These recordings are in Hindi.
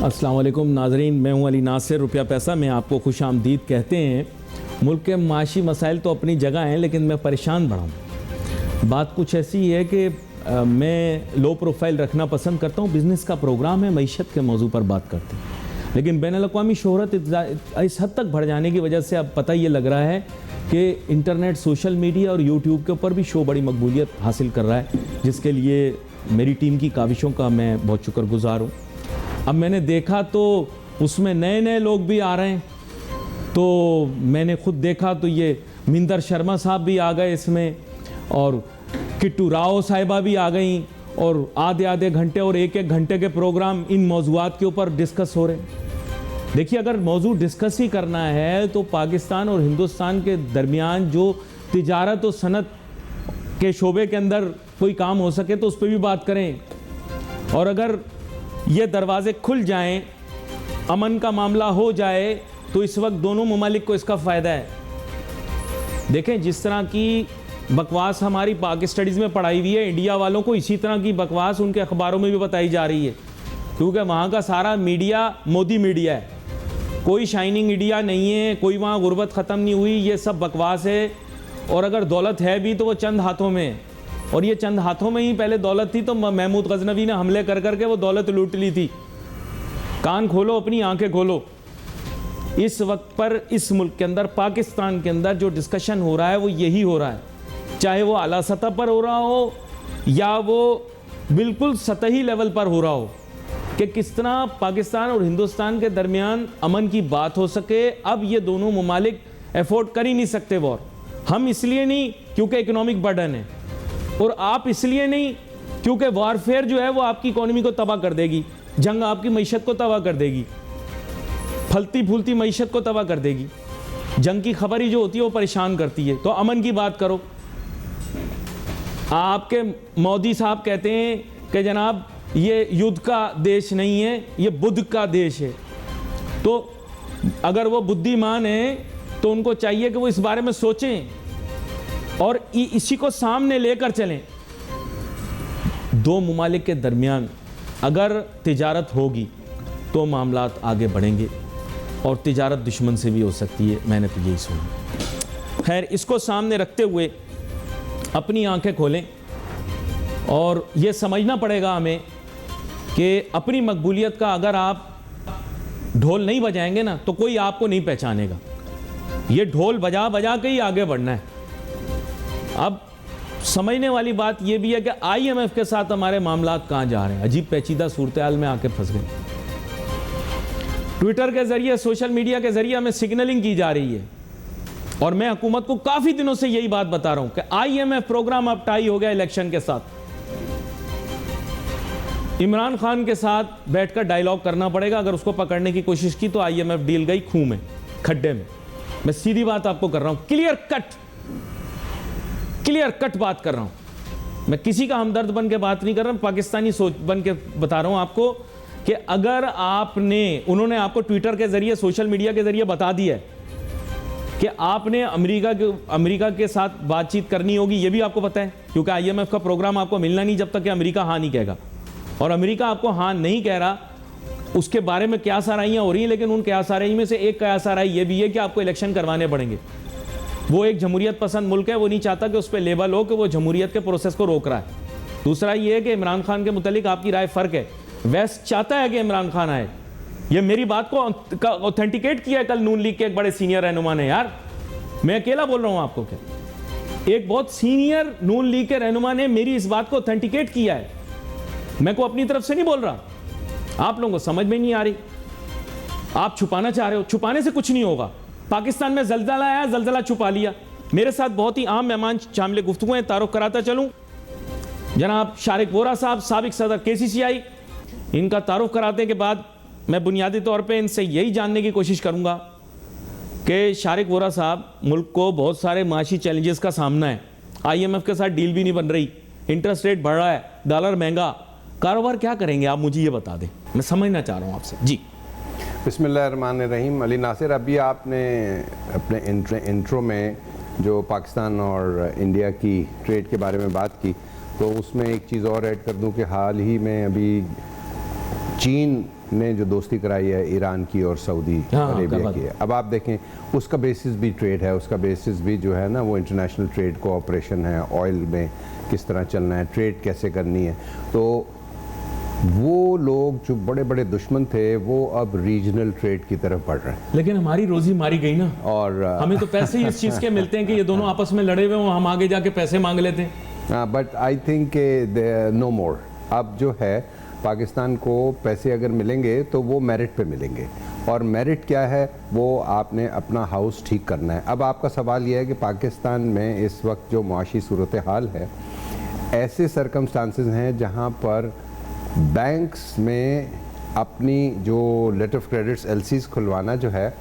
अस्सलाम वालेकुम नाजरीन, मैं हूं अली नासिर। रुपया पैसा में आपको खुश आमदीद कहते हैं। मुल्क के माशी मसाइल तो अपनी जगह हैं, लेकिन मैं परेशान बड़ा हूँ। बात कुछ ऐसी है कि मैं लो प्रोफाइल रखना पसंद करता हूँ। बिज़नेस का प्रोग्राम है, मईशत के मौजू पर बात करते हैं, लेकिन बैनुल-अक़वामी शोहरत इस हद तक बढ़ जाने की वजह से अब पता ये लग रहा है कि इंटरनेट, सोशल मीडिया और यूट्यूब के ऊपर भी शो बड़ी मकबूलियत हासिल कर रहा है, जिसके लिए मेरी टीम की काविशों का मैं बहुत शुक्रगुजार हूँ। अब मैंने देखा तो उसमें नए नए लोग भी आ रहे हैं, तो मैंने खुद देखा तो ये मिंदर शर्मा साहब भी आ गए इसमें, और किट्टू राव साहिबा भी आ गई, और आधे आधे घंटे और एक एक घंटे के प्रोग्राम इन मौज़ूआत के ऊपर डिस्कस हो रहे हैं। देखिए, अगर मौजू डिस्कस ही करना है तो पाकिस्तान और हिंदुस्तान के दरमियान जो तिजारत और सनत के शोबे के अंदर कोई काम हो सके तो उस पर भी बात करें, और अगर ये दरवाजे खुल जाएं, अमन का मामला हो जाए, तो इस वक्त दोनों ममालिक को इसका फ़ायदा है। देखें, जिस तरह की बकवास हमारी पाक स्टडीज़ में पढ़ाई हुई है, इंडिया वालों को इसी तरह की बकवास उनके अखबारों में भी बताई जा रही है, क्योंकि वहाँ का सारा मीडिया मोदी मीडिया है। कोई शाइनिंग इंडिया नहीं है, कोई वहाँ गुर्बत ख़त्म नहीं हुई, ये सब बकवास है। और अगर दौलत है भी तो वो चंद हाथों में है, और ये चंद हाथों में ही पहले दौलत थी, तो महमूद गजनवी ने हमले कर करके वो दौलत लूट ली थी। कान खोलो, अपनी आंखें खोलो। इस वक्त पर इस मुल्क के अंदर, पाकिस्तान के अंदर जो डिस्कशन हो रहा है वो यही हो रहा है, चाहे वो आला सतह पर हो रहा हो या वो बिल्कुल सतही लेवल पर हो रहा हो, कि किस तरह पाकिस्तान और हिंदुस्तान के दरमियान अमन की बात हो सके। अब ये दोनों ममालिक एफोर्ड कर ही नहीं सकते वॉर। हम इसलिए नहीं क्योंकि इकोनॉमिक बर्डन है, और आप इसलिए नहीं क्योंकि वारफेयर जो है वो आपकी इकोनॉमी को तबाह कर देगी, जंग आपकी मईशत को तबाह कर देगी, फलती फूलती मईशत को तबाह कर देगी। जंग की खबर ही जो होती है वो परेशान करती है। तो अमन की बात करो। आपके मोदी साहब कहते हैं कि जनाब ये युद्ध का देश नहीं है, ये बुद्ध का देश है। तो अगर वो बुद्धिमान है तो उनको चाहिए कि वो इस बारे में सोचें और इसी को सामने लेकर चलें। दो ममालिक के दरमियान अगर तिजारत होगी तो मामलात आगे बढ़ेंगे, और तिजारत दुश्मन से भी हो सकती है। मैंने तो यही सुना। खैर, इसको सामने रखते हुए अपनी आंखें खोलें, और ये समझना पड़ेगा हमें कि अपनी मकबूलियत का अगर आप ढोल नहीं बजाएंगे ना, तो कोई आपको नहीं पहचानेगा। ये ढोल बजा बजा के ही आगे बढ़ना है। अब समझने वाली बात यह भी है कि IMF के साथ हमारे मामलात कहाँ जा रहे हैं। अजीब पेचीदा सूरत हाल में आके फंस गए। ट्विटर के जरिए, सोशल मीडिया के जरिए हमें सिग्नलिंग की जा रही है, और मैं हुकूमत को काफी दिनों से यही बात बता रहा हूं कि IMF प्रोग्राम अब टाई हो गया इलेक्शन के साथ। इमरान खान के साथ बैठकर डायलॉग करना पड़ेगा। अगर उसको पकड़ने की कोशिश की तो IMF डील गई खूह में, खड्डे में। मैं सीधी बात आपको कर रहा हूं, क्लियर कट बात कर रहा हूं। मैं किसी का हमदर्द बन के बात नहीं कर रहा हूं, पाकिस्तानी सोच बन के बता रहा हूं आपको कि अगर उन्होंने आपको ट्विटर के जरिए, सोशल मीडिया के जरिए बता दिया है कि आपने अमेरिका के साथ बातचीत करनी होगी, ये भी आपको पता है, क्योंकि IMF का प्रोग्राम आपको मिलना नहीं जब तक कि अमेरिका हाँ नहीं कहेगा। और अमेरिका आपको हाँ नहीं कह रहा, उसके बारे में क्या साराइयाँ हो रही हैं, लेकिन उन क्या साराई में से एक क्या साराई ये भी है कि आपको इलेक्शन करवाने पड़ेंगे। वो एक जमहूरियत पसंद मुल्क है, वो नहीं चाहता कि उस पर लेबल हो कि वो जमहूरियत के प्रोसेस को रोक रहा है। दूसरा ये है कि इमरान खान के मुतालिक आपकी राय फ़र्क है। वेस्ट चाहता है कि इमरान खान आए। ये मेरी बात को ऑथेंटिकेट किया है कल नून लीग के एक बड़े सीनियर रहनुमा ने। यार, मैं अकेला बोल रहा हूँ आपको क्या? एक बहुत सीनियर नून लीग के रहनुमा ने मेरी इस बात को ऑथेंटिकेट किया है। मैं को अपनी तरफ से नहीं बोल रहा। आप लोगों को समझ में नहीं आ रही, आप छुपाना चाह रहे हो। छुपाने से कुछ नहीं होगा। पाकिस्तान में जल्जला आया, जल्जला छुपा लिया। मेरे साथ बहुत ही आम मेहमान शामिल गुफ्तगू हैं, तारुफ कराता चलूं। जनाब शारिक वोरा साहब, साबिक सदर KCCI, इनका तारुफ कराने के बाद मैं बुनियादी तौर पे इनसे यही जानने की कोशिश करूंगा कि शारिक वोरा साहब, मुल्क को बहुत सारे माशी चैलेंजेस का सामना है। IMF के साथ डील भी नहीं बन रही, इंटरेस्ट रेट बढ़ रहा है, डॉलर महंगा, कारोबार क्या करेंगे आप मुझे ये बता दें, मैं समझना चाह रहा हूँ आपसे। जी बिस्मिल्लाहिर्रहमानिर्रहीम। अली नासिर, अभी आपने अपने इंट्रो में जो पाकिस्तान और इंडिया की ट्रेड के बारे में बात की, तो उसमें एक चीज़ और ऐड कर दूं कि हाल ही में अभी चीन ने जो दोस्ती कराई है ईरान की और सऊदी अरेबिया की है, अब आप देखें उसका बेसिस भी ट्रेड है, उसका बेसिस भी जो है ना वो इंटरनेशनल ट्रेड कोऑपरेशन है, ऑयल में किस तरह चलना है, ट्रेड कैसे करनी है। तो वो लोग जो बड़े बड़े दुश्मन थे वो अब रीजनल ट्रेड की तरफ बढ़ रहे हैं। लेकिन हमारी रोजी मारी गई ना, और हमें तो पैसे ही इस चीज़ के मिलते हैं कि ये दोनों आपस में लड़े हुए हों, हम आगे जाके पैसे मांग लेते हैं। बट आई थिंक नो मोर। अब जो है पाकिस्तान को पैसे अगर मिलेंगे तो वो मेरिट पे मिलेंगे, और मेरिट क्या है, वो आपने अपना हाउस ठीक करना है। अब आपका सवाल यह है कि पाकिस्तान में इस वक्त जो मुआशी सूरत हाल है, ऐसे सरकमस्टांसेस हैं जहाँ पर बैंक्स में अपनी जो लेटर ऑफ क्रेडिट्स LCs खुलवाना जो है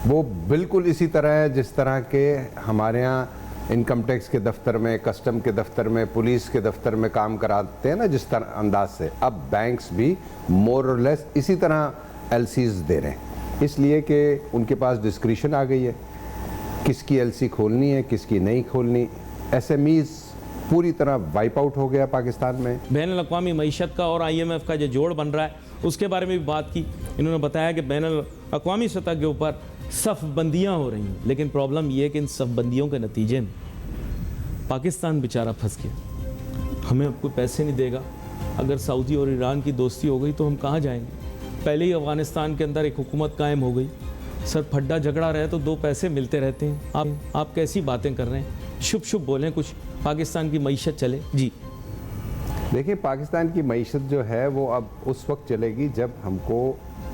वो बिल्कुल इसी तरह है जिस तरह के हमारे यहाँ इनकम टैक्स के दफ्तर में, कस्टम के दफ्तर में, पुलिस के दफ्तर में काम कराते हैं ना जिस तरह अंदाज से, अब बैंक्स भी मोर और लेस इसी तरह LCs दे रहे हैं, इसलिए कि उनके पास डिस्क्रिशन आ गई है किसकी LC खोलनी है किसकी नहीं खोलनी। SMEs पूरी तरह वाइप आउट हो गया पाकिस्तान में। बैनुल-अक़वामी मईशत का और IMF का जो जोड़ बन रहा है उसके बारे में भी बात की। इन्होंने बताया कि बैनुल-अक़वामी सतह के ऊपर सफ़बंदियाँ हो रही हैं, लेकिन प्रॉब्लम ये है कि इन सफ़बंदियों के नतीजे में पाकिस्तान बेचारा फंस गया। हमें अब कोई पैसे नहीं देगा, अगर सऊदी और ईरान की दोस्ती हो गई तो हम कहाँ जाएंगे। पहले ही अफ़गानिस्तान के अंदर एक हुकूमत कायम हो गई, सर फड्डा झगड़ा रहे तो 2 पैसे मिलते रहते हैं। आप कैसी बातें कर रहे हैं, शुभ शुभ बोलें, कुछ पाकिस्तान की मईशत चले। जी देखिए, पाकिस्तान की मईशत जो है वो अब उस वक्त चलेगी जब हमको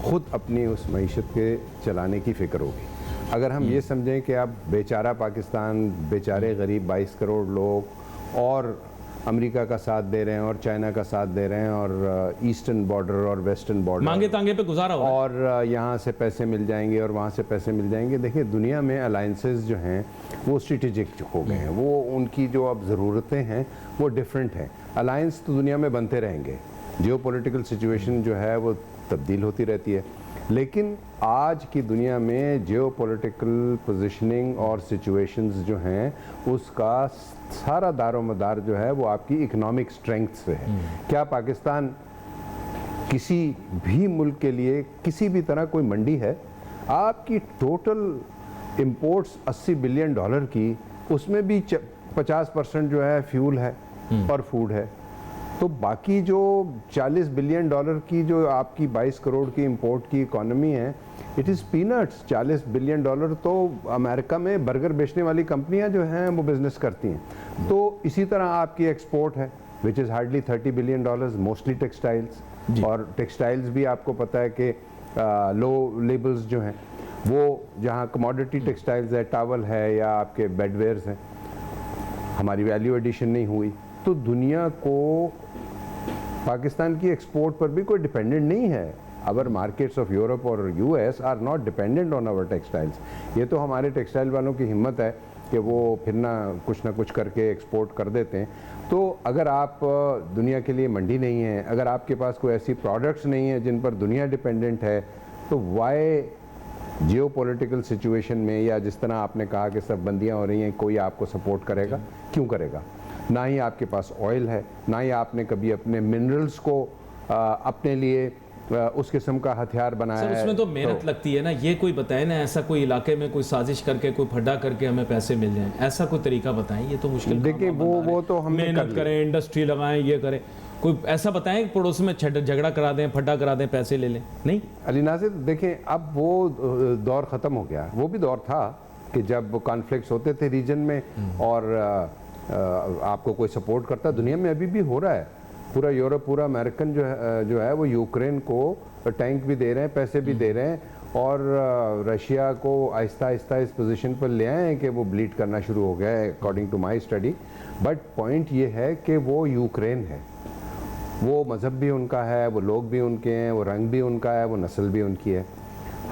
खुद अपनी उस मईशत के चलाने की फ़िक्र होगी। अगर हम ये समझें कि अब बेचारा पाकिस्तान, बेचारे गरीब 22 करोड़ लोग और अमेरिका का साथ दे रहे हैं और चाइना का साथ दे रहे हैं और ईस्टर्न बॉर्डर और वेस्टर्न बॉर्डर मांगे तांगे पे गुजारा हो, और यहाँ से पैसे मिल जाएंगे और वहाँ से पैसे मिल जाएंगे। देखिए, दुनिया में अलाइंसेस जो हैं वो स्ट्रेटेजिक हो गए हैं, वो उनकी जो अब ज़रूरतें हैं वो डिफरेंट हैं। अलाइंस तो दुनिया में बनते रहेंगे, जियोपॉलिटिकल सिचुएशन जो है वो तब्दील होती रहती है, लेकिन आज की दुनिया में जियोपॉलिटिकल पोजीशनिंग और सिचुएशंस जो हैं उसका सारा दारोमदार जो है वो आपकी इकोनॉमिक स्ट्रेंथ से है। क्या पाकिस्तान किसी भी मुल्क के लिए किसी भी तरह कोई मंडी है? आपकी टोटल इंपोर्ट्स 80 बिलियन डॉलर की, उसमें भी 50% जो है फ्यूल है और फूड है, तो बाकी जो 40 बिलियन डॉलर की जो आपकी 22 करोड़ की इंपोर्ट की इकोनॉमी है, it is peanuts. 40 billion dollar तो अमेरिका में बर्गर बेचने वाली कंपनियां जो हैं वो बिजनेस करती हैं। तो इसी तरह आपकी एक्सपोर्ट है which is hardly 30 billion dollars, mostly textiles, और टेक्सटाइल्स भी आपको पता है कि लो लेबल्स जो हैं वो, जहाँ कमोडिटी टेक्सटाइल्स है, टावल है या आपके बेडवेयर्स हैं, हमारी वैल्यू एडिशन नहीं हुई। तो दुनिया को पाकिस्तान की एक्सपोर्ट पर भी कोई डिपेंडेंट नहीं है। आवर मार्केट्स ऑफ यूरोप और US are not dependent on our textiles. ये तो हमारे टेक्सटाइल वालों की हिम्मत है कि वो फिर ना कुछ करके एक्सपोर्ट कर देते हैं। तो अगर आप दुनिया के लिए मंडी नहीं है, अगर आपके पास कोई ऐसी प्रोडक्ट्स नहीं है जिन पर दुनिया डिपेंडेंट है, तो वाई जियोपॉलिटिकल सिचुएशन में, या जिस तरह आपने कहा कि सब बंदियाँ हो रही हैं, कोई आपको सपोर्ट करेगा? क्यों करेगा? ना ही आपके पास ऑयल है, ना ही आपने कभी अपने मिनरल्स को अपने लिए उस किस्म का हथियार बनाया है। उसमें तो मेहनत लगती है ना। ये कोई बताए ना, ऐसा कोई इलाके में कोई साजिश करके, कोई फड्डा करके हमें पैसे मिल जाएं, ऐसा कोई तरीका बताएं। ये तो मुश्किल। देखिए, वो तो हम मेहनत करें, इंडस्ट्री लगाएं, ये करें, कोई ऐसा बताएं पड़ोस में झगड़ा करा दें, फड्डा करा दें, पैसे ले लें। नहीं अली नाज़िर, देखें अब वो दौर ख़त्म हो गया। वो भी दौर था कि जब कॉन्फ्लिक्ट्स होते थे रीजन में और आपको कोई सपोर्ट करता। दुनिया में अभी भी हो रहा है। पूरा यूरोप, पूरा अमेरिकन जो है वो यूक्रेन को टैंक भी दे रहे हैं, पैसे भी दे रहे हैं, और रशिया को आहिस्ता आहिस्ता इस पोजीशन पर ले आए हैं कि वो ब्लीड करना शुरू हो गया है according to my study. But point ये है कि वो यूक्रेन है, वो मज़हब भी उनका है, वो लोग भी उनके हैं, वो रंग भी उनका है, वो नस्ल भी उनकी है।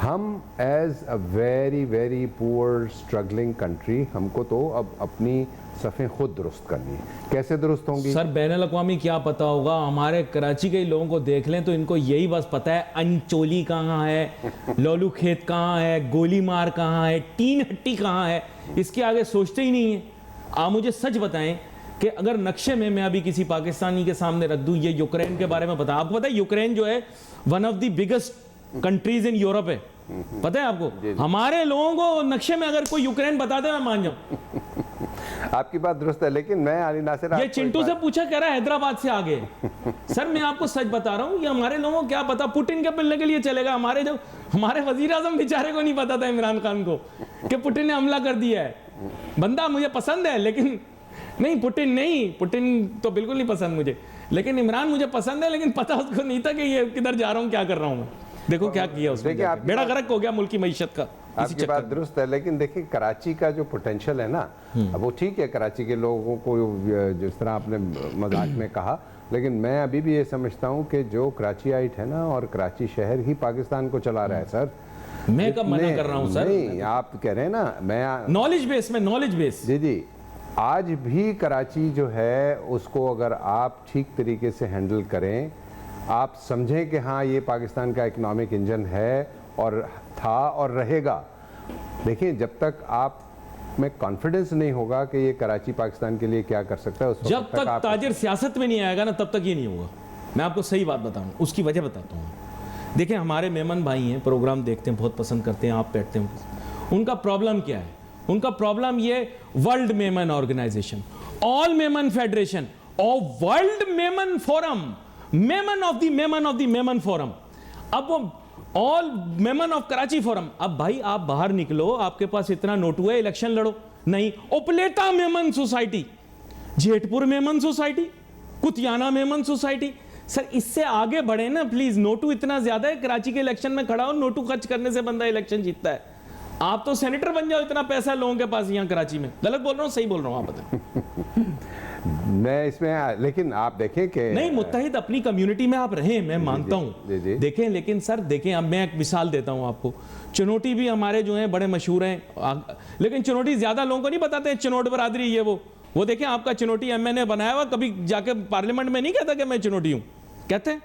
हम as a very very poor struggling country, हमको तो अब अपनी सफ़ें खुद दुरुस्त करनी है। कैसे दुरुस्त होंगी? सर बैनुल-अक़वामी क्या पता होगा, हमारे कराची के लोगों को देख लें तो इनको यही बस पता है अंचोली कहाँ है, लोलू खेत कहाँ है, गोली मार कहाँ है, टीन हट्टी कहाँ है, इसके आगे सोचते ही नहीं है। आप मुझे सच बताएं कि अगर नक्शे में मैं अभी किसी पाकिस्तानी के सामने रख दूं, ये यूक्रेन के बारे में बता, आपको पता है यूक्रेन जो है one of the biggest countries in Europe है, पता है आपको? हमारे लोगों को नक्शे में अगर कोई यूक्रेन बता दे मैं मान जाऊं। आपकी बात दुरुस्त है, लेकिन मैं अली नासिर ये चिंटू से पूछा, कह रहा है हैदराबाद से आगे। सर मैं आपको सच बता रहा हूं, ये हमारे लोगों को क्या पता, पुतिन के मिलने के लिए चलेगा। हमारे वजीर आजम बेचारे को नहीं पता था इमरान खान को कि पुतिन ने हमला कर दिया है। बंदा मुझे पसंद है, लेकिन नहीं, पुतिन तो बिल्कुल नहीं पसंद मुझे, लेकिन इमरान मुझे पसंद है, लेकिन पता उसको नहीं था कि ये किधर जा रहा हूं, क्या कर रहा हूं मैं। देखो क्या किया उसने, बेड़ा गर्क हो गया मुल्क की मईशत का। आपकी बात दुरुस्त है, लेकिन देखिए कराची का जो पोटेंशियल है ना, अब वो ठीक है, कराची के लोगों को जिस तरह आपने मजाक में कहा, लेकिन मैं अभी भी ये समझता हूँ कि जो कराचीआइट है ना, और कराची शहर ही पाकिस्तान को चला रहा है सर। मैं कब मना कर रहा हूँ सर? नहीं, आप कह रहे हैं ना, मैं नॉलेज बेस में, नॉलेज बेस। जी, आज भी कराची जो है उसको अगर आप ठीक तरीके से हैंडल करें, आप समझें कि हाँ ये पाकिस्तान का इकोनॉमिक इंजन है और था और रहेगा। देखिए जब तक आप में कॉन्फिडेंस नहीं होगा कि ये कराची पाकिस्तान के लिए क्या कर सकता है, उस जब तक ताजिर सियासत में नहीं आएगा ना, तब तक ये नहीं होगा। मैं आपको सही बात बताऊं, उसकी वजह बताता हूँ। देखिए हमारे मेमन भाई हैं, प्रोग्राम देखते हैं, बहुत पसंद करते हैं, आप बैठते हैं, उनका प्रॉब्लम क्या है? उनका प्रॉब्लम ये world Memon organisation, all Memon federation और world Memon forum, Memon of the Memon forum, अब वो all Memon of Karachi forum. अब भाई आप बाहर निकलो, आपके पास इतना नोटू है, इलेक्शन लड़ो। नहीं, Upleta Memon society, Jetpur Memon society, Kutiyana Memon society. Sir इससे आगे बढ़े ना प्लीज, नोटू इतना ज्यादा है, कराची के इलेक्शन में खड़ा हो, नोटू खर्च करने से बंदा इलेक्शन जीतता है। आप तो सेनेटर बन जाओ, इतना पैसा लोगों के पास यहाँ कराची में। गलत बोल रहा हूँ, सही बोल रहा हूँ, आप बताएं। मैं इसमें, लेकिन आप देखें कि नहीं, मुत्तहिद अपनी कम्युनिटी में आप रहें, मैं मानता हूं, देखें, लेकिन सर देखें, अब मैं एक मिसाल देता हूं आपको। चनोटी भी हमारे जो हैं बड़े मशहूर हैं, लेकिन चनोटी ज्यादा लोगों को नहीं बताते हैं, चनोट बरादरी ये वो देखें, आपका चनोटी एमएनए बनाया हुआ, कभी जाके पार्लियामेंट में नहीं कहता कि मैं चनोटी हूं, कहते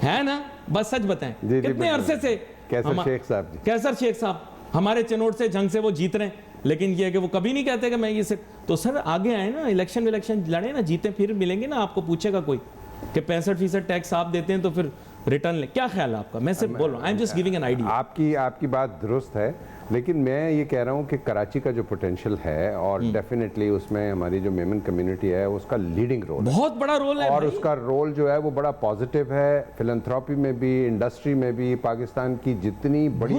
है ना? बस सच बताएं, कितने अरसे से कैसर शेख साहब हमारे चनोट से जंग से वो जीत रहे हैं, लेकिन ये है कि वो कभी नहीं कहते कि मैं ये से। तो सर आगे आए ना, इलेक्शन लड़े ना, जीते, फिर मिलेंगे ना, आपको पूछेगा कोई कि 65% टैक्स आप देते हैं तो फिर रिटर्न ले। क्या ख्याल है आपका? मैं सिर्फ बोल रहा हूँ, I am just giving an idea. आपकी बात दुरुस्त है, लेकिन मैं ये कह रहा हूँ कि कराची का जो पोटेंशियल है, और डेफिनेटली उसमें हमारी जो मेमन कम्युनिटी है उसका लीडिंग रोल, बहुत बड़ा रोल है, और उसका रोल जो है वो बड़ा पॉजिटिव है। फिलैंथ्रोपी में भी, इंडस्ट्री में भी, पाकिस्तान की जितनी बड़ी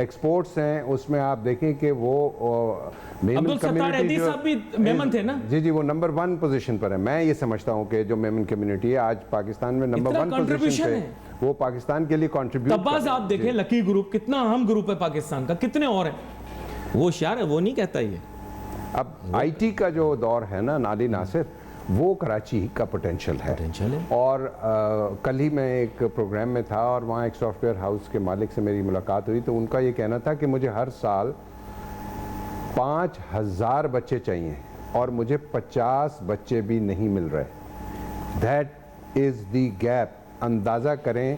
एक्सपोर्ट्स हैं उसमें आप देखें कि वो मेमन कम्युनिटी भी मेमन थे ना, जी, वो नंबर 1 पोजीशन पर है। मैं ये समझता हूँ कि जो मेमन कम्युनिटी है आज पाकिस्तान में नंबर 1 पोजीशन पे, वो पाकिस्तान के लिए कंट्रीब्यूट। तब्बाज आप देखें, लकी ग्रुप कितना अहम ग्रुप है पाकिस्तान का, कितने और हैं, वो शायर है, वो नहीं कहता ये। अब आईटी का जो दौर है ना नाली नासिर, वो कराची का पोटेंशियल है। और कल ही मैं एक प्रोग्राम में था और वहाँ एक सॉफ्टवेयर हाउस के मालिक से मेरी मुलाकात हुई, तो उनका ये कहना था कि मुझे हर साल 5000 बच्चे चाहिए और मुझे 50 बच्चे भी नहीं मिल रहे। That is the gap. अंदाज़ा करें,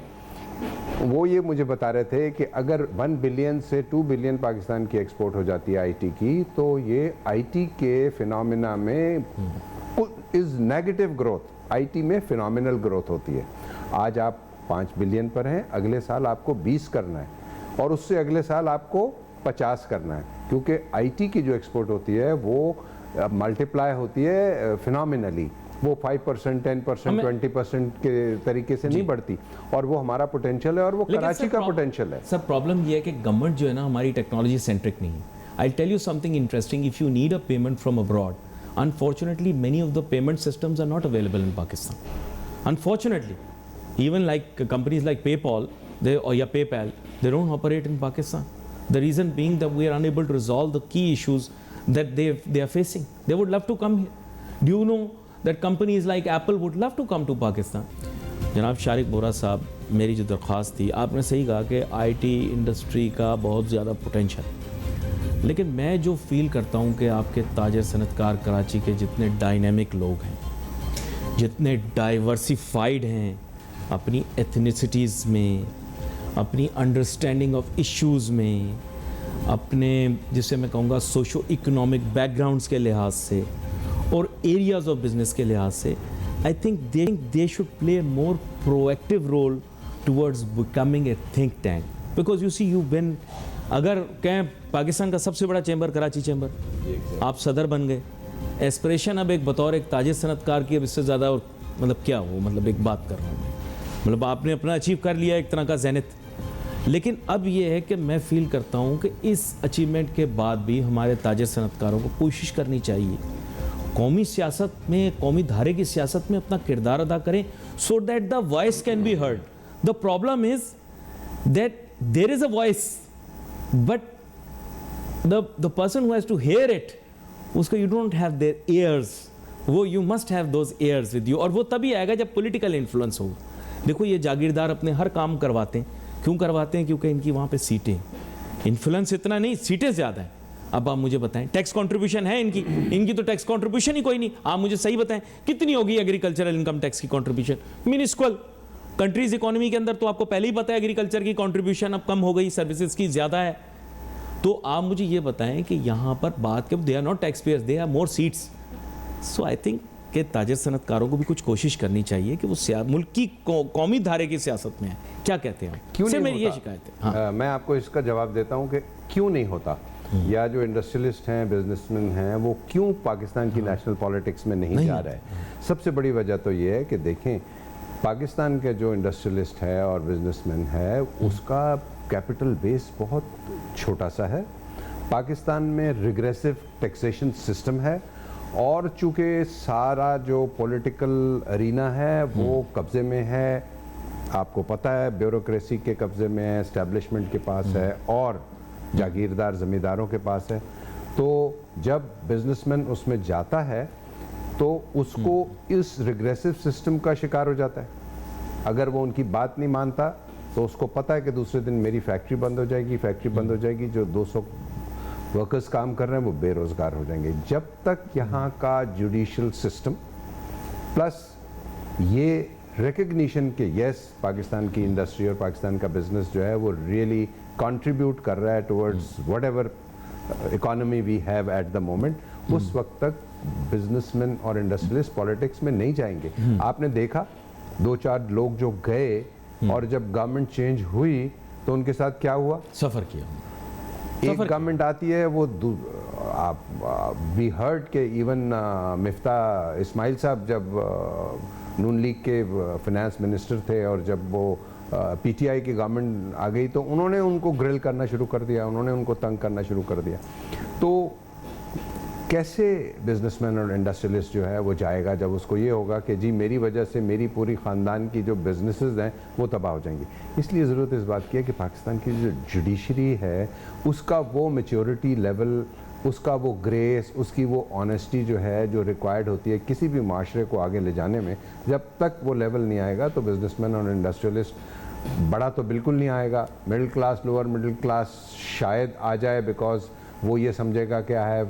वो ये मुझे बता रहे थे कि अगर 1 बिलियन से 2 बिलियन पाकिस्तान की एक्सपोर्ट हो जाती है आईटी की, तो ये आईटी के फिनोमिना में इज़ नेगेटिव ग्रोथ। आईटी में फिनोमिनल ग्रोथ होती है। आज आप 5 बिलियन पर हैं, अगले साल आपको 20 करना है और उससे अगले साल आपको 50 करना है, क्योंकि आईटी की जो एक्सपोर्ट होती है वो मल्टीप्लाई होती है फिनोमिनली। वो 5%, 10%, 20% के तरीके से नहीं बढ़ती, और वो हमारा पोटेंशियल है और वो कराची का पोटेंशियल है। सर प्रॉब्लम ये है कि गवर्नमेंट जो है ना हमारी टेक्नोलॉजी सेंट्रिक नहीं है। I tell you something interesting, if you need a payment from abroad, unfortunately many of the payment systems are not available in Pakistan. Unfortunately even like companies like PayPal or PayPal, they don't operate in Pakistan. The reason being that we are unable to resolve the key issues that they are facing. They would love to come here. Do you know that companies like Apple would love to come to Pakistan? जनाब शारिक बोरा साहब, मेरी जो दरख्वास्त थी, आपने सही कहा कि आईटी इंडस्ट्री का बहुत ज़्यादा पोटेंशियल, लेकिन मैं जो फील करता हूँ कि आपके ताजिर सनतकार कराची के जितने डायनेमिक लोग हैं, जितने डाइवर्सिफाइड हैं अपनी एथनिसिटीज़ में, अपनी अंडरस्टैंडिंग ऑफ इश्यूज़ में, अपने जिसे मैं कहूँगा सोशो इकोनॉमिक बैकग्राउंड्स के लिहाज से, और एरियाज ऑफ बिजनेस के लिहाज से I think they should play more proactive role towards becoming a think tank, because you see you been, अगर कहें पाकिस्तान का सबसे बड़ा चैम्बर कराची चैम्बर, आप सदर बन गए, एस्पिरेशन अब एक बतौर एक ताजिर सनतकार की अब इससे ज़्यादा और मतलब क्या हो, मतलब एक बात कर रहा हूँ, मतलब आपने अपना अचीव कर लिया एक तरह का ज़ैनित। लेकिन अब ये है कि मैं फील करता हूँ कि इस अचीवमेंट के बाद भी हमारे ताजिर सनतकारों को कोशिश करनी चाहिए कौमी सियासत में, कौमी धारे की सियासत में अपना किरदार अदा करें, so that the voice can be heard. The problem is that there is a voice but the person who has to hear it, उसको you don't have their ears, वो you must have those ears with you, और वो तभी आएगा जब पॉलिटिकल इन्फ्लुएंस हो। देखो ये जागीरदार अपने हर काम करवाते हैं, क्यों करवाते हैं? क्योंकि इनकी वहाँ पे सीटें, इन्फ्लुएंस इतना नहीं, सीटें ज़्यादा हैं। अब आप मुझे बताएं, टैक्स कंट्रीब्यूशन है इनकी तो टैक्स कंट्रीब्यूशन ही कोई नहीं। आप मुझे सही बताएं कितनी होगी एग्रीकल्चरल इनकम टैक्स की कंट्रीब्यूशन? मिनिस्कुअल। कंट्रीज इकोनॉमी के अंदर तो आपको पहले ही पता है एग्रीकल्चर की कंट्रीब्यूशन अब कम हो गई, सर्विसेज की ज़्यादा है। तो आप मुझे ये बताएं कि यहाँ पर बात के they are not taxpayers, they are more seats. So I think कि ताजिर सनतकारों को भी कुछ कोशिश करनी चाहिए कि वो मुल्क की कौमी धारे की सियासत में है। क्या कहते हैं? क्यों नहीं मेरी होता? ये शिकायत है। हाँ। मैं आपको इसका जवाब देता हूँ कि क्यों नहीं होता, या जो इंडस्ट्रियलिस्ट हैं, बिजनेसमैन हैं, वो क्यों पाकिस्तान की नेशनल पॉलिटिक्स में नहीं जा रहे हैं। सबसे बड़ी वजह तो ये है कि देखें, पाकिस्तान के जो इंडस्ट्रियलिस्ट है और बिजनेसमैन है, उसका कैपिटल बेस बहुत छोटा सा है। पाकिस्तान में रिग्रेसिव टैक्सेशन सिस्टम है, और चूँकि सारा जो पॉलिटिकल अरीना है वो कब्ज़े में है, आपको पता है ब्यूरोक्रेसी के कब्ज़े में है, एस्टेब्लिशमेंट के पास है, और जागीरदार ज़मींदारों के पास है। तो जब बिजनेसमैन उसमें जाता है तो उसको इस रिग्रेसिव सिस्टम का शिकार हो जाता है। अगर वो उनकी बात नहीं मानता तो उसको पता है कि दूसरे दिन मेरी फैक्ट्री बंद हो जाएगी, फैक्ट्री बंद हो जाएगी, जो 200 वर्कर्स काम कर रहे हैं वो बेरोज़गार हो जाएंगे। जब तक यहाँ का जुडिशल सिस्टम प्लस ये रिकग्निशन के यस पाकिस्तान की इंडस्ट्री और पाकिस्तान का बिजनेस जो है वो रियली कंट्रीब्यूट कर रहा है towards whatever economy we have at the moment, उस वक्त तक बिजनेसमैन और इंडस्ट्रियलिस्ट पॉलिटिक्स में नहीं जाएंगे। आपने देखा 2-4 लोग जो गए और जब गवर्नमेंट चेंज हुई तो उनके साथ क्या हुआ? सफ़र किया। एक गवर्नमेंट आती है, वो वी हर्ड के इवन मिफ्ता इस्माइल साहब जब नून लीग के फाइनेंस मिनिस्टर थे, और जब वो पीटीआई की गवर्नमेंट आ गई तो उन्होंने उनको ग्रिल करना शुरू कर दिया, उन्होंने उनको तंग करना शुरू कर दिया। तो कैसे बिजनेसमैन और इंडस्ट्रियलिस्ट जो है वो जाएगा जब उसको ये होगा कि जी मेरी वजह से मेरी पूरी ख़ानदान की जो बिजनेसेस हैं वो तबाह हो जाएंगी। इसलिए ज़रूरत इस बात की है कि पाकिस्तान की जो जुडिशरी है उसका वो मैच्योरिटी लेवल, उसका वो ग्रेस, उसकी वो ऑनेस्टी जो है जो रिक्वायर्ड होती है किसी भी माशरे को आगे ले जाने में, जब तक वो लेवल नहीं आएगा तो बिजनेसमैन और इंडस्ट्रियलिस्ट बड़ा तो बिल्कुल नहीं आएगा। Middle class, lower middle class शायद आ जाए, बिकॉज वो ये समझेगा कि I have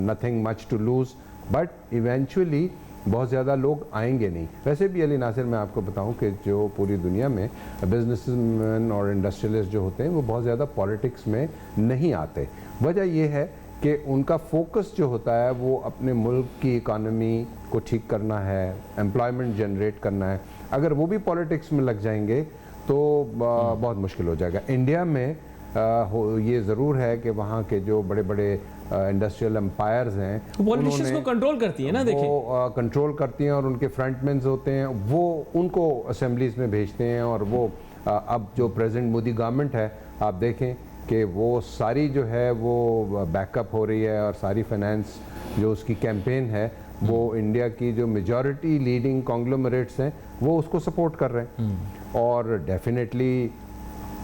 nothing much to lose, but eventually बहुत ज़्यादा लोग आएंगे नहीं। वैसे भी अली नासिर, मैं आपको बताऊं कि जो पूरी दुनिया में बिजनेसमैन और इंडस्ट्रियलिस्ट जो होते हैं वो बहुत ज़्यादा पॉलिटिक्स में नहीं आते। वजह ये है कि उनका फोकस जो होता है वो अपने मुल्क की इकानमी को ठीक करना है, एम्प्लॉयमेंट जनरेट करना है। अगर वो भी पॉलिटिक्स में लग जाएंगे तो बहुत मुश्किल हो जाएगा। इंडिया में ये ज़रूर है कि वहाँ के जो बड़े बड़े इंडस्ट्रियल एम्पायर्स हैं पॉलिटिशियंस को कंट्रोल करती है ना, देखिए वो कंट्रोल करती हैं, और उनके फ्रंटमैन्स होते हैं, वो उनको असेंबलीज में भेजते हैं। और वो अब जो प्रेजेंट मोदी गवर्नमेंट है, आप देखें कि वो सारी जो है वो बैकअप हो रही है, और सारी फाइनेंस जो उसकी कैंपेन है वो इंडिया की जो मेजॉरिटी लीडिंग कॉन्ग्लोमरेट्स हैं वो उसको सपोर्ट कर रहे हैं। और डेफिनेटली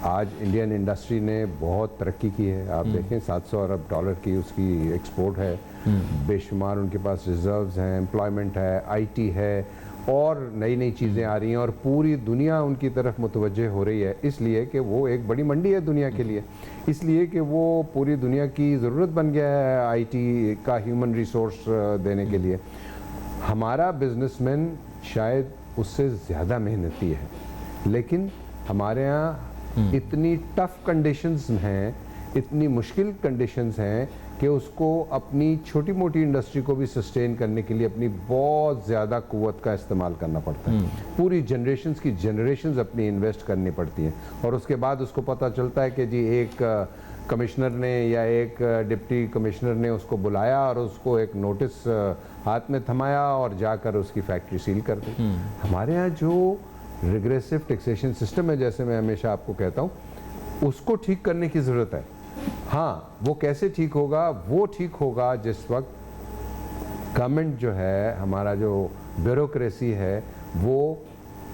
आज इंडियन इंडस्ट्री ने बहुत तरक्की की है। आप देखें 700 अरब डॉलर की उसकी एक्सपोर्ट है, बेशुमार उनके पास रिजर्व्स हैं, एम्प्लॉयमेंट है, आईटी है, और नई नई चीज़ें आ रही हैं, और पूरी दुनिया उनकी तरफ मुतवज्जे हो रही है, इसलिए कि वो एक बड़ी मंडी है दुनिया के लिए, इसलिए कि वो पूरी दुनिया की ज़रूरत बन गया है आईटी का ह्यूमन रिसोर्स देने के लिए। हमारा बिजनेसमैन शायद उससे ज़्यादा मेहनती है, लेकिन हमारे यहाँ इतनी टफ कंडीशंस हैं, इतनी मुश्किल कंडीशंस हैं कि उसको अपनी छोटी मोटी इंडस्ट्री को भी सस्टेन करने के लिए अपनी बहुत ज़्यादा कुव्वत का इस्तेमाल करना पड़ता है। पूरी जनरेशंस की जनरेशंस अपनी इन्वेस्ट करनी पड़ती हैं और उसके बाद उसको पता चलता है कि जी एक कमिश्नर ने या एक डिप्टी कमिश्नर ने उसको बुलाया और उसको एक नोटिस हाथ में थमाया और जाकर उसकी फैक्ट्री सील कर दी। हमारे यहाँ जो रिग्रेसिव टैक्सेशन सिस्टम है, जैसे मैं हमेशा आपको कहता हूँ, उसको ठीक करने की ज़रूरत है। हाँ, वो कैसे ठीक होगा? वो ठीक होगा जिस वक्त गवर्नमेंट जो है, हमारा जो ब्यूरोक्रेसी है, वो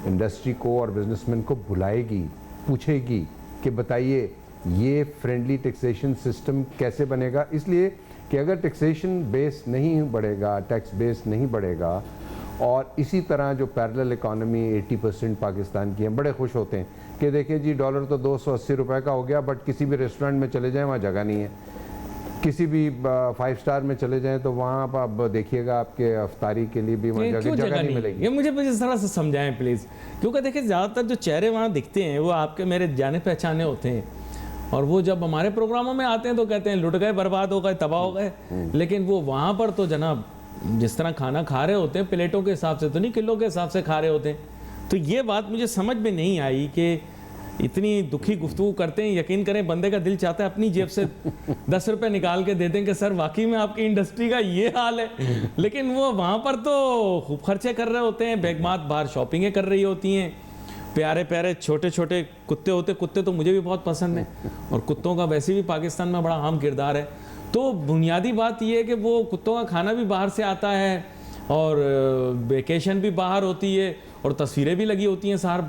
इंडस्ट्री को और बिजनेसमैन को बुलाएगी, पूछेगी कि बताइए ये फ्रेंडली टैक्सेशन सिस्टम कैसे बनेगा। इसलिए कि अगर टैक्सेशन बेस नहीं बढ़ेगा, टैक्स बेस नहीं बढ़ेगा, और इसी तरह जो पैरेलल इकॉनमी 80% पाकिस्तान की है, बड़े खुश होते हैं कि देखिए जी डॉलर तो 280 रुपए का हो गया, बट किसी भी रेस्टोरेंट में चले जाएं वहाँ जगह नहीं है, किसी भी 5 स्टार में चले जाएं तो वहाँ पर अब देखिएगा आपके अफ्तारी के लिए भी वहाँ जगह नहीं मिलेगी। ये मुझे थोड़ा सा समझाएं प्लीज़, क्योंकि देखिए ज़्यादातर जो चेहरे वहाँ दिखते हैं वो आपके मेरे जाने पहचाने होते हैं, और वो जब हमारे प्रोग्रामों में आते हैं तो कहते हैं लुट गए, बर्बाद हो गए, तबाह हो गए, लेकिन वो वहाँ पर तो जनाब जिस तरह खाना खा रहे होते हैं प्लेटों के हिसाब से तो नहीं, किलो के हिसाब से खा रहे होते हैं। तो ये बात मुझे समझ में नहीं आई कि इतनी दुखी गुफ्तगू करते हैं, यकीन करें बंदे का दिल चाहता है अपनी जेब से 10 रुपए निकाल के दे दें कि सर वाकई में आपकी इंडस्ट्री का ये हाल है, लेकिन वो वहाँ पर तो खूब खर्चे कर रहे होते हैं, बेगमात बाहर शॉपिंगें कर रही होती हैं, प्यारे प्यारे छोटे छोटे कुत्ते होते, कुत्ते तो मुझे भी बहुत पसंद हैं, और कुत्तों का वैसे भी पाकिस्तान में बड़ा अहम किरदार है। तो बुनियादी बात यह है कि वो कुत्तों का खाना भी बाहर से आता है और वेकेशन भी बाहर होती है और तस्वीरें भी लगी होती हैं सार।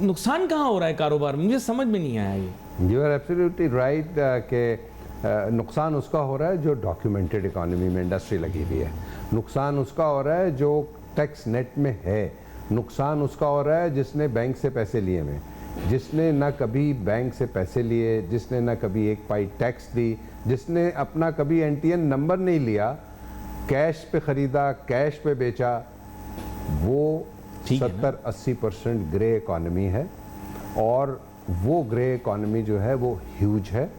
नुकसान कहाँ हो रहा है कारोबार में, मुझे समझ में नहीं आया ये। यू आर एब्सोल्युटली राइट कि नुकसान उसका हो रहा है जो डॉक्यूमेंटेड इकॉनमी में इंडस्ट्री लगी हुई है, नुकसान उसका हो रहा है जो टैक्स नेट में है, नुकसान उसका हो रहा है जिसने बैंक से पैसे लिए हुए, जिसने ना कभी बैंक से पैसे लिए, जिसने ना कभी एक पाई टैक्स दी, जिसने अपना कभी एनटीएन नंबर नहीं लिया, कैश पे ख़रीदा, कैश पे बेचा, वो 70-80% ग्रे इकॉनमी है। और वो ग्रे इकॉनमी जो है वो ह्यूज है।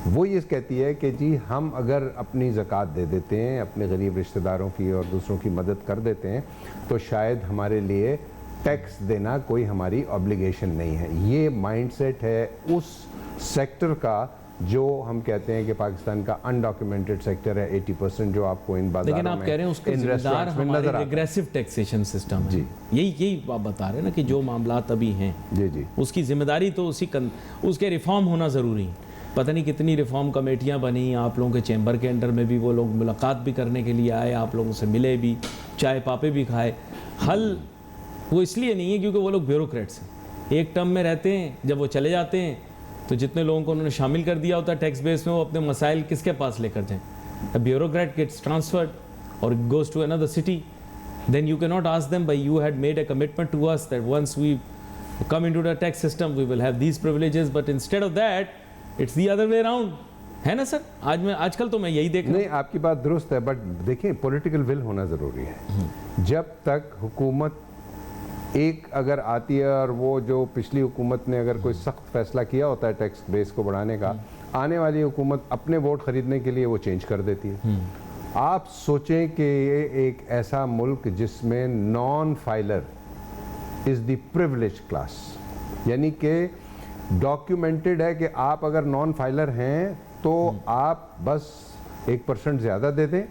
वो ये कहती है कि जी हम अगर अपनी ज़कात दे देते हैं, अपने गरीब रिश्तेदारों की और दूसरों की मदद कर देते हैं, तो शायद हमारे लिए टैक्स देना कोई हमारी ऑब्लिगेशन नहीं है। ये माइंडसेट है उस सेक्टर का जो हम कहते हैं कि पाकिस्तान का अनडॉक्यूमेंटेड सेक्टर है, 80% जो आपको इन बाजारों में, लेकिन आप कह रहे हैं उसका जिम्मेदार हमारी रिग्रेसिव टैक्सेशन सिस्टम है। यही आप बता रहे हैं ना कि जो मामलात अभी हैं जी उसकी जिम्मेदारी तो उसके रिफॉर्म होना ज़रूरी है। पता नहीं कितनी रिफॉर्म कमेटियां बनी, आप लोगों के चैम्बर के अंडर में भी वो लोग मुलाकात भी करने के लिए आए, आप लोगों से मिले भी, चाय पापे भी खाए। हल वो इसलिए नहीं है क्योंकि वो लोग ब्यूरोक्रेट्स हैं, एक टर्म में रहते हैं, जब वो चले जाते हैं तो जितने लोगों को उन्होंने शामिल कर दिया होता है टैक्स बेस में, वो अपने मसाइल किसके पास लेकर जाएं। द ब्यूरोक्रेट गेट्स ट्रांसफर्ड और goes to another city, then you can not ask them भाई you had made a commitment to us that once we come into the tax system we will have these privileges, but instead of that it's the other way around, है ना सर? आजकल तो मैं यही देख रहा हूं। नहीं, आपकी बात दुरुस्त है, बट देखिए पॉलिटिकल विल होना ज़रूरी है। जब तक हुकूमत एक अगर आती है और वो जो पिछली हुकूमत ने अगर कोई सख्त फैसला किया होता है टैक्स बेस को बढ़ाने का, आने वाली हुकूमत अपने वोट खरीदने के लिए वो चेंज कर देती है। आप सोचें कि ये एक ऐसा मुल्क जिसमें non filer is the privilege class, यानी कि डॉक्यूमेंटेड है कि आप अगर नॉन फाइलर हैं तो आप बस 1% ज़्यादा दे दें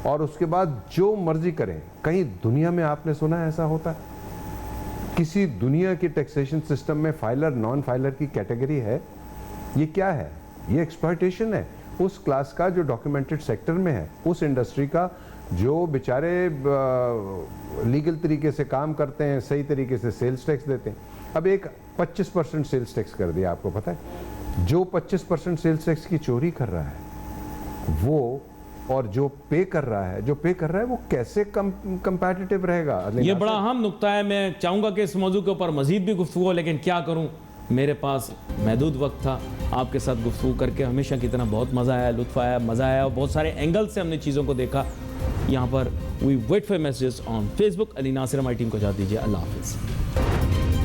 और उसके बाद जो मर्जी करें। कहीं दुनिया में आपने सुना है ऐसा होता है? किसी दुनिया के टैक्सेशन सिस्टम में फाइलर नॉन फाइलर की कैटेगरी है? ये क्या है? ये एक्सप्लॉयटेशन है उस क्लास का जो डॉक्यूमेंटेड सेक्टर में है, उस इंडस्ट्री का जो बेचारे लीगल तरीके से काम करते हैं, सही तरीके से सेल्स टैक्स देते हैं। अब एक 25% सेल्स टैक्स कर दिया, आपको पता है जो 25% सेल्स टैक्स की चोरी कर रहा है वो और जो पे कर रहा है वो कैसे कंपैटिटिव रहेगा? ये बड़ा अहम नुक्ता है। मैं चाहूँगा कि इस मौजू के ऊपर मजीद भी गुफ्तगू हो, लेकिन क्या करूँ, मेरे पास महदूद वक्त था। आपके साथ गुफ्तगू करके हमेशा की तरह बहुत मज़ा आया, लुत्फ़ आया, मज़ा आया, और बहुत सारे एंगल से हमने चीज़ों को देखा। यहाँ पर we wait for messages on Facebook. Ali Nasir हमारी टीम को इजाज़त दीजिए। अल्लाह हाफ़िज़।